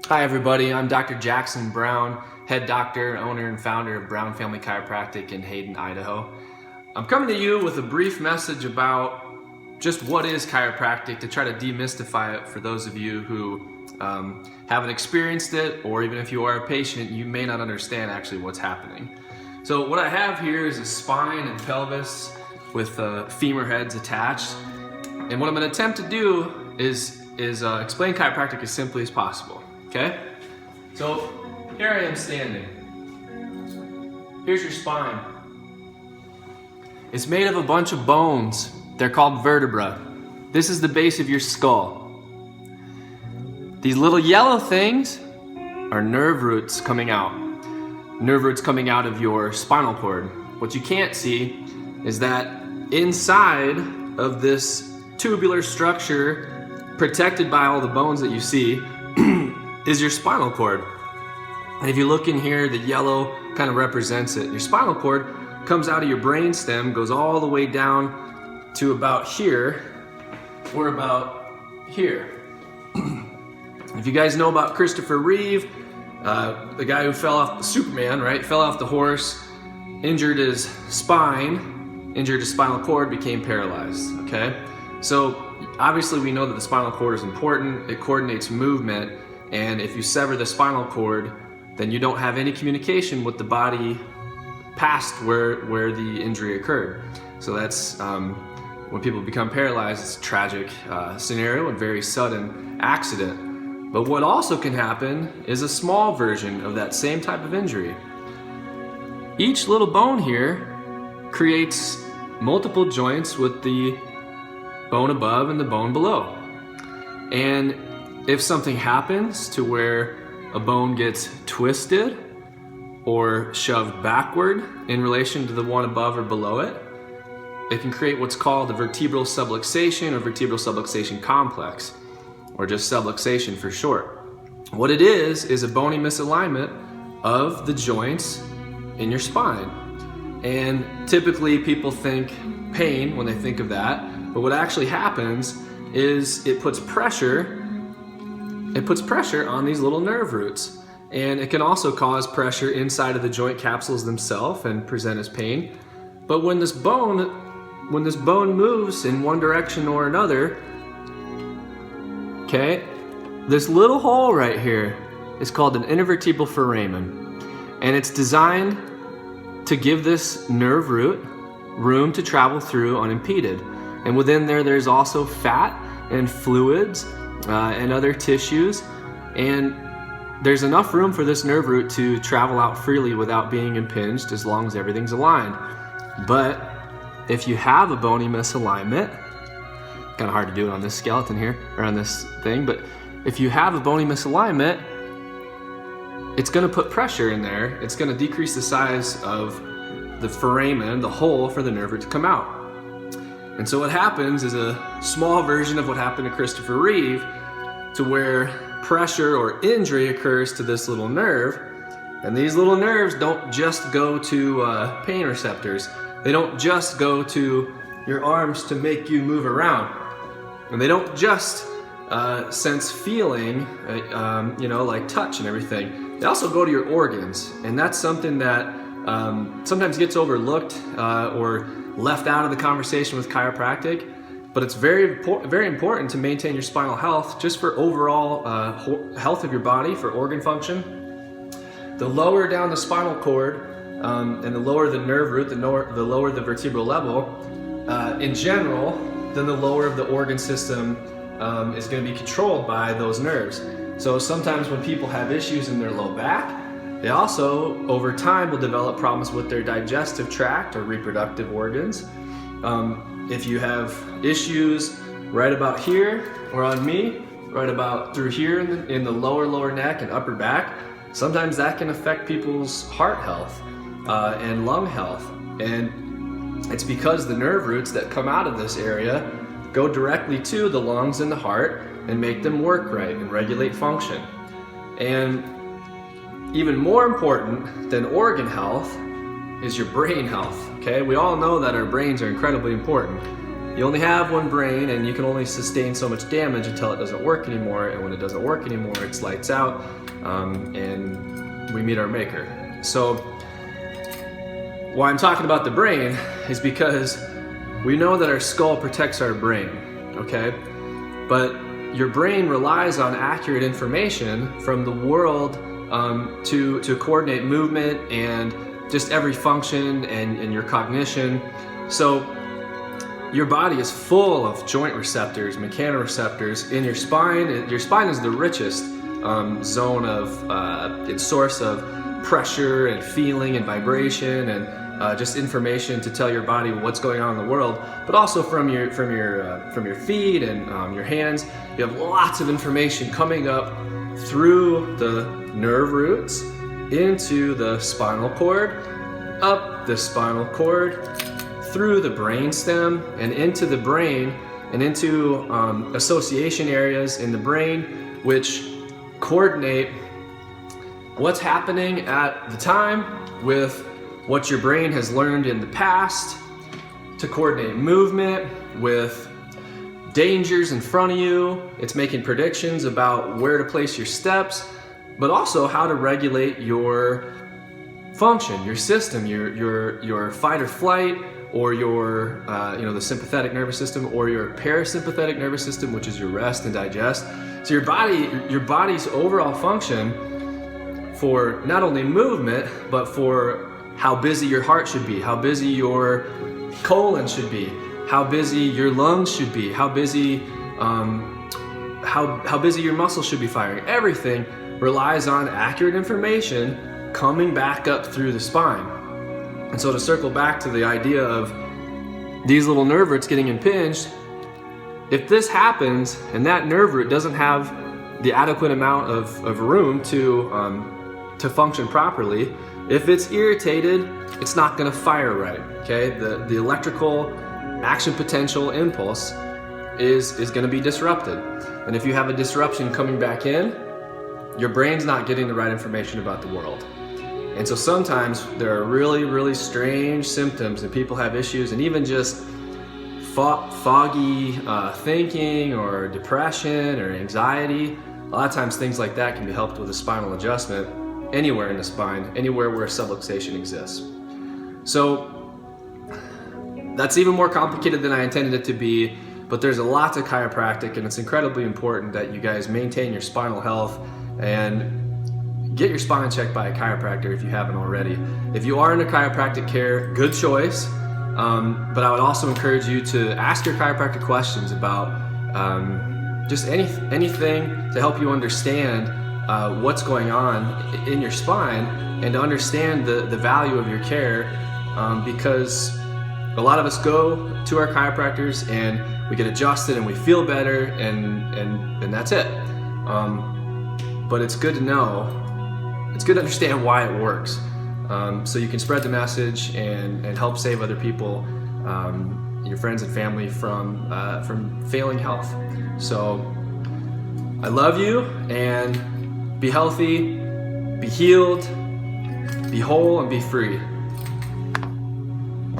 Hi everybody, I'm Dr. Jackson Brown, head doctor, owner and founder of Brown Family Chiropractic in Hayden, Idaho. I'm coming to you with a brief message about just what is chiropractic to try to demystify it for those of you who haven't experienced it, or even if you are a patient, you may not understand actually what's happening. So what I have here is a spine and pelvis with femur heads attached. And what I'm going to attempt to do is explain chiropractic as simply as possible. Okay? So here I am standing. Here's your spine. It's made of a bunch of bones. They're called vertebra. This is the base of your skull. These little yellow things are nerve roots coming out. Nerve roots coming out of your spinal cord. What you can't see is that inside of this tubular structure, protected by all the bones that you see, is your spinal cord. And if you look in here, the yellow kind of represents it. Your spinal cord comes out of your brain stem, goes all the way down to about here, or about here. If you guys know about Christopher Reeve, the guy who fell off, Superman, right? Fell off the horse, injured his spine, injured his spinal cord, became paralyzed, okay? So obviously we know that the spinal cord is important. It coordinates movement. And if you sever the spinal cord, then you don't have any communication with the body past where the injury occurred. So that's when people become paralyzed, it's a tragic scenario and very sudden accident. But what also can happen is a small version of that same type of injury. Each little bone here creates multiple joints with the bone above and the bone below. And if something happens to where a bone gets twisted or shoved backward in relation to the one above or below it, it can create what's called a vertebral subluxation or vertebral subluxation complex, or just subluxation for short. What it is a bony misalignment of the joints in your spine. And typically people think pain when they think of that, but what actually happens is it puts pressure on these little nerve roots, and it can also cause pressure inside of the joint capsules themselves and present as pain. But when this bone moves in one direction or another, okay, this little hole right here is called an intervertebral foramen, and it's designed to give this nerve root room to travel through unimpeded. And within there's also fat and fluids and other tissues, and there's enough room for this nerve root to travel out freely without being impinged as long as everything's aligned. But if you have a bony misalignment, kind of hard to do it on this skeleton here, or on this thing, but if you have a bony misalignment, it's going to put pressure in there. It's going to decrease the size of the foramen, the hole for the nerve root to come out. And so what happens is a small version of what happened to Christopher Reeve, to where pressure or injury occurs to this little nerve. And these little nerves don't just go to pain receptors. They don't just go to your arms to make you move around. And they don't just sense feeling, like touch and everything. They also go to your organs. And that's something that sometimes gets overlooked or left out of the conversation with chiropractic, but it's very important to maintain your spinal health just for overall health of your body, for organ function. The lower down the spinal cord and the lower the nerve root, the lower the vertebral level, in general, then the lower of the organ system is going to be controlled by those nerves. So sometimes when people have issues in their low back, they also, over time, will develop problems with their digestive tract or reproductive organs. If you have issues right about here, or on me, right about through here in the lower neck and upper back, sometimes that can affect people's heart health and lung health. And it's because the nerve roots that come out of this area go directly to the lungs and the heart and make them work right and regulate function. And even more important than organ health is your brain health, okay? We all know that our brains are incredibly important. you only have one brain, and you can only sustain so much damage until it doesn't work anymore. And when it doesn't work anymore, it's lights out, and we meet our maker. So why I'm talking about the brain is because we know that our skull protects our brain, okay? But your brain relies on accurate information from the world to coordinate movement and just every function and your cognition. So your body is full of joint receptors, mechanoreceptors in your spine. Your spine is the richest zone of, it's source of pressure and feeling and vibration and just information to tell your body what's going on in the world. But also from your feet and your hands, you have lots of information coming up through the nerve roots into the spinal cord, up the spinal cord, through the brain stem and into the brain and into association areas in the brain which coordinate what's happening at the time with what your brain has learned in the past, to coordinate movement with dangers in front of you. It's making predictions about where to place your steps, but also how to regulate your function, your system, your fight or flight, or your the sympathetic nervous system, or your parasympathetic nervous system, which is your rest and digest. So your body's overall function for not only movement, but for how busy your heart should be, how busy your colon should be, how busy your lungs should be, how busy how busy your muscles should be firing. Everything relies on accurate information coming back up through the spine. And so to circle back to the idea of these little nerve roots getting impinged, if this happens and that nerve root doesn't have the adequate amount of room to function properly, if it's irritated, it's not going to fire right. Okay, the electrical action potential impulse is going to be disrupted, and if you have a disruption coming back in, your brain's not getting the right information about the world. And so sometimes there are really, really strange symptoms, and people have issues, and even just foggy thinking or depression or anxiety. A lot of times things like that can be helped with a spinal adjustment anywhere in the spine, anywhere where subluxation exists. So that's even more complicated than I intended it to be, but there's a lot to chiropractic, and it's incredibly important that you guys maintain your spinal health and get your spine checked by a chiropractor if you haven't already. If you are into chiropractic care, good choice, but I would also encourage you to ask your chiropractor questions about just anything to help you understand what's going on in your spine and to understand the value of your care, because a lot of us go to our chiropractors and we get adjusted and we feel better and that's it. But it's good to know, it's good to understand why it works, so you can spread the message and help save other people, your friends and family from failing health. So I love you, and be healthy, be healed, be whole, and be free.